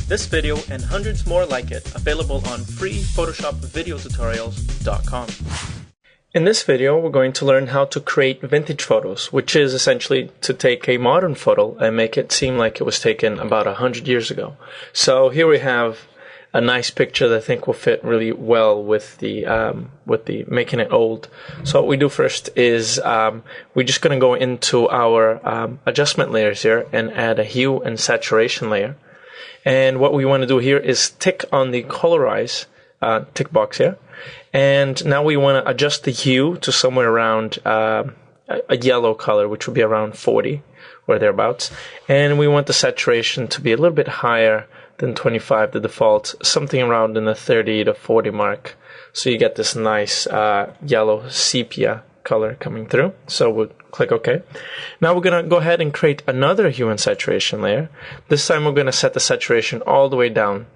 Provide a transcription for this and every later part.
This video and hundreds more like it available on freePhotoshopVideoTutorials.com. In this video, we're going to learn how to create vintage photos, which is essentially to take a modern photo and make it seem like it was taken about 100 years ago. So here we have a nice picture that I think will fit really well with the making it old. So what we do first is we're just going to go into our adjustment layers here and add a hue and saturation layer. And what we want to do here is tick on the colorize tick box here. And now we want to adjust the hue to somewhere around a yellow color, which would be around 40 or thereabouts. And we want the saturation to be a little bit higher than 25, the default, something around in the 30 to 40 mark. So you get this nice yellow sepia color coming through. So we'll click OK. Now we're going to go ahead and create another hue and saturation layer. This time we're going to set the saturation all the way down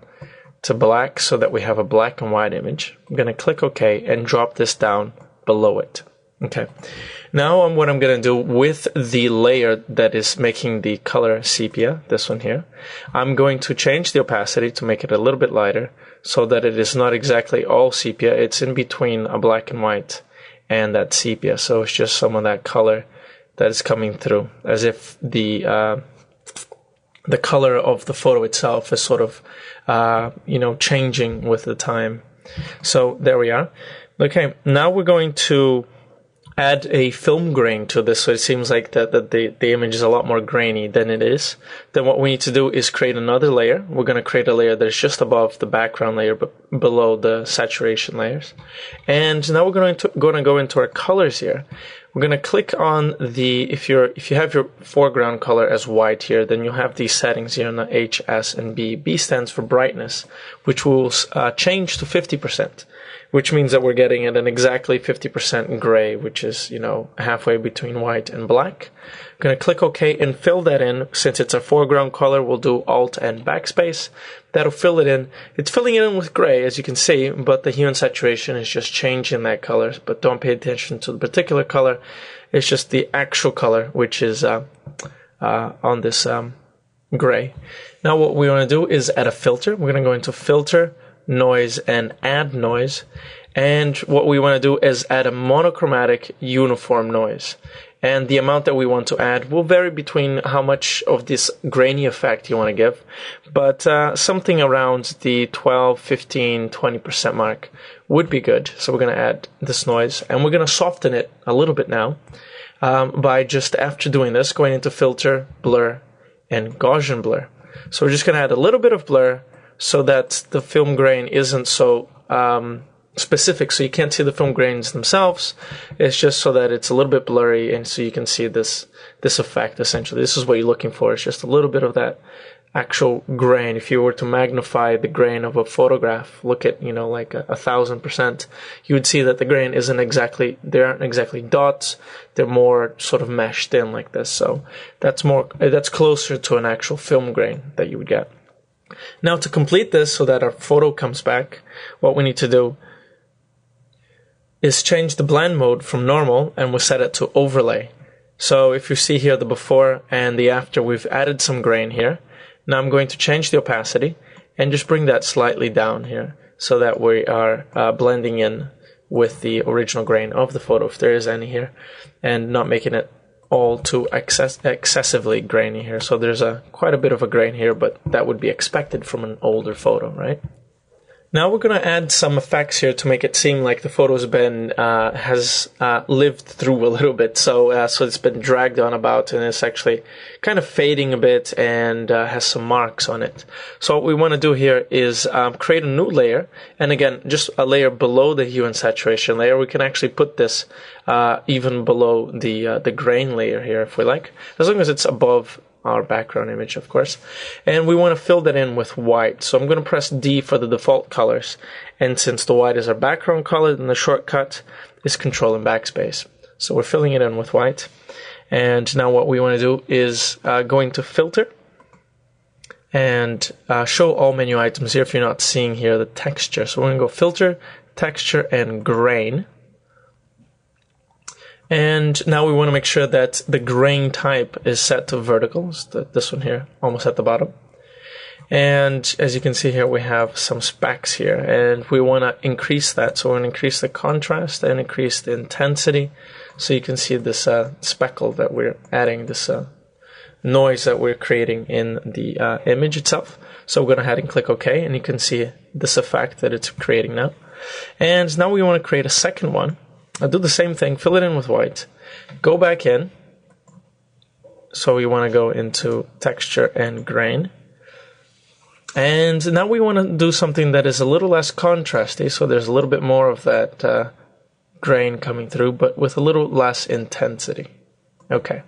to black so that we have a black and white image. I'm going to click OK and drop this down below it. Okay. Now what I'm going to do with the layer that is making the color sepia, this one here, I'm going to change the opacity to make it a little bit lighter so that it is not exactly all sepia. It's in between a black and white and that sepia. So it's just some of that color that is coming through, as if the color of the photo itself is sort of changing with the time. So there we are. Okay, now we're going to add a film grain to this, so it seems like that the image is a lot more grainy than it is. Then what we need to do is create another layer. We're going to create a layer that is just above the background layer but below the saturation layers. And now we're going to go into our colors here. We're going to click on the, if you have your foreground color as white here, then you'll have these settings here in the H, S, and B. B stands for brightness, which will change to 50%. Which means that we're getting at an exactly 50% gray, which is, halfway between white and black. I'm going to click OK and fill that in. Since it's a foreground color, we'll do Alt and backspace. That'll fill it in. It's filling it in with gray, as you can see, but the hue and saturation is just changing that color. But don't pay attention to the particular color. It's just the actual color, which is on this gray. Now what we want to do is add a filter. We're going to go into Filter, Noise, and Add Noise. And what we want to do is add a monochromatic uniform noise. And the amount that we want to add will vary between how much of this grainy effect you want to give, but something around the 12, 15, 20% mark would be good. So we're going to add this noise, and we're going to soften it a little bit now by just, after doing this, going into Filter, Blur, and Gaussian Blur. So we're just going to add a little bit of blur so that the film grain isn't so specific, so you can't see the film grains themselves. It's just so that it's a little bit blurry, and so you can see this effect. Essentially, this is what you're looking for. It's just a little bit of that actual grain. If you were to magnify the grain of a photograph, look at like 1,000%, you would see that the grain isn't exactly, there aren't exactly dots. They're more sort of meshed in like this. So that's closer to an actual film grain that you would get. Now to complete this so that our photo comes back, what we need to do is change the blend mode from normal, and we'll set it to overlay. So if you see here the before and the after, we've added some grain here. Now I'm going to change the opacity and just bring that slightly down here so that we are blending in with the original grain of the photo, if there is any here, and not making it all too excessively grainy here. So there's quite a bit of a grain here, but that would be expected from an older photo, right? Now we're going to add some effects here to make it seem like the photo's been has lived through a little bit. So it's been dragged on about, and it's actually kind of fading a bit and has some marks on it. So what we want to do here is create a new layer, and again, just a layer below the hue and saturation layer. We can actually put this even below the grain layer here if we like, as long as it's above our background image, of course. And we want to fill that in with white. So I'm going to press D for the default colors. And since the white is our background color, then the shortcut is Control and Backspace. So we're filling it in with white. And now what we want to do is go into Filter and show all menu items here if you're not seeing here the texture. So we're going to go Filter, Texture, and Grain. And now we want to make sure that the grain type is set to vertical. So this one here, almost at the bottom. And as you can see here, we have some specs here, and we want to increase that. So we're going to increase the contrast and increase the intensity. So you can see this speckle that we're adding, this noise that we're creating in the image itself. So we're going to go ahead and click OK, and you can see this effect that it's creating now. And now we want to create a second one. I'll do the same thing, fill it in with white, go back in. So we want to go into texture and grain. And now we want to do something that is a little less contrasty, so there's a little bit more of that grain coming through, but with a little less intensity. Okay,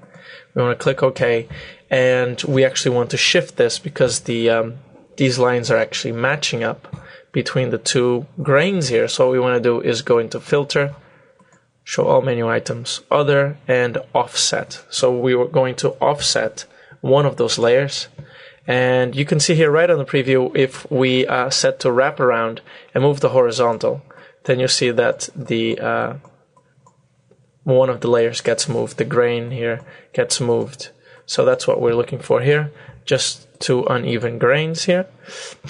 we want to click OK, and we actually want to shift this because these lines are actually matching up between the two grains here. So what we want to do is go into Filter, Show All Menu Items, Other, and Offset. So we were going to offset one of those layers. And you can see here right on the preview, if we set to wrap around and move the horizontal, then you'll see that the one of the layers gets moved, the grain here gets moved. So that's what we're looking for here, just two uneven grains here.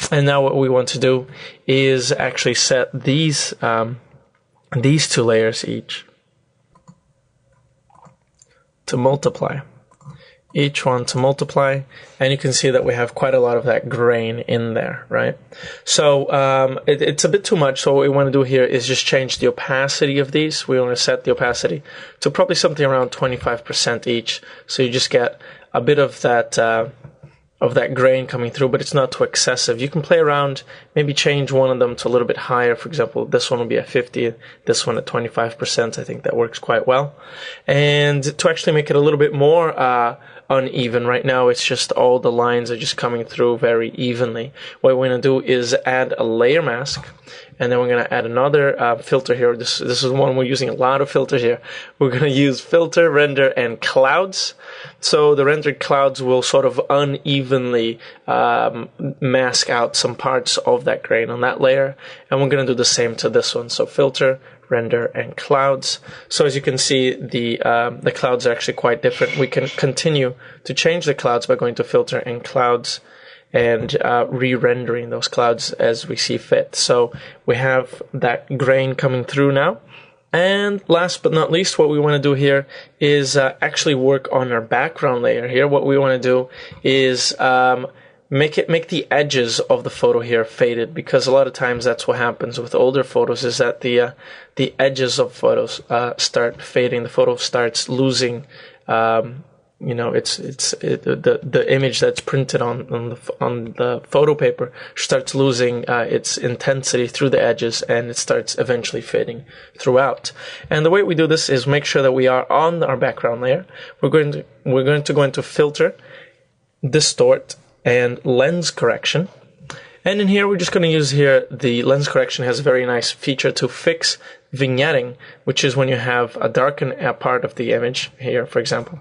And now what we want to do is actually set these two layers each to multiply. Each one to multiply, and you can see that we have quite a lot of that grain in there, right? So it's a bit too much, so what we want to do here is just change the opacity of these. We want to set the opacity to probably something around 25% each, so you just get a bit of that grain coming through, but it's not too excessive. You can play around, maybe change one of them to a little bit higher. For example, this one will be at 50, this one at 25%. I think that works quite well. And to actually make it a little bit more uneven, right now it's just all the lines are just coming through very evenly. What we're going to do is add a layer mask, and then we're going to add another filter here. This is one we're using a lot of filters here. We're going to use Filter, Render, and Clouds. So the rendered clouds will sort of unevenly mask out some parts of that grain on that layer, and we're going to do the same to this one. So Filter, Render, and Clouds. So as you can see, the clouds are actually quite different. We can continue to change the clouds by going to Filter and Clouds and re-rendering those clouds as we see fit. So we have that grain coming through now. And last but not least, what we want to do here is actually work on our background layer here. What we want to do is make the edges of the photo here faded, because a lot of times that's what happens with older photos, is that the edges of photos start fading. The photo starts losing the image that's printed on the photo paper starts losing its intensity through the edges, and it starts eventually fading throughout. And the way we do this is make sure that we are on our background layer. We're going to go into Filter, Distort, and Lens Correction. And in here, we're just going to use here, the lens correction has a very nice feature to fix vignetting, which is when you have a darkened part of the image here, for example,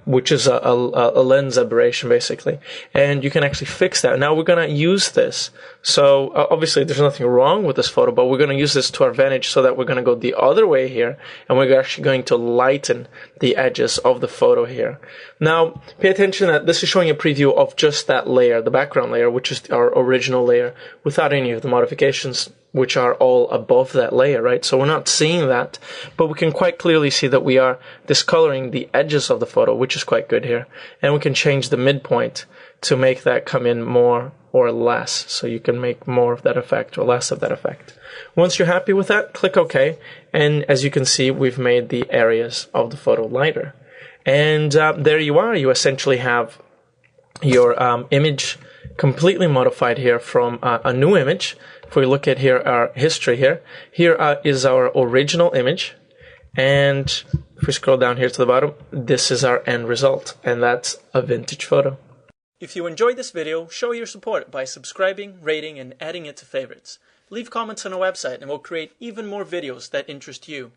which is a lens aberration, basically. And you can actually fix that. Now we're going to use this. So obviously there's nothing wrong with this photo, but we're going to use this to our advantage, so that we're going to go the other way here, and we're actually going to lighten the edges of the photo here. Now, pay attention that this is showing a preview of just that layer, the background layer, which is our original layer, without any of the modifications, which are all above that layer, right? So we're not seeing that, but we can quite clearly see that we are discoloring the edges of the photo, which is quite good here. And we can change the midpoint to make that come in more or less. So you can make more of that effect or less of that effect. Once you're happy with that, click OK. And as you can see, we've made the areas of the photo lighter. And there you are. You essentially have your image completely modified here from a new image. If we look at here, our history here, is our original image. And if we scroll down here to the bottom, this is our end result. And that's a vintage photo. If you enjoyed this video, show your support by subscribing, rating, and adding it to favorites. Leave comments on our website and we'll create even more videos that interest you.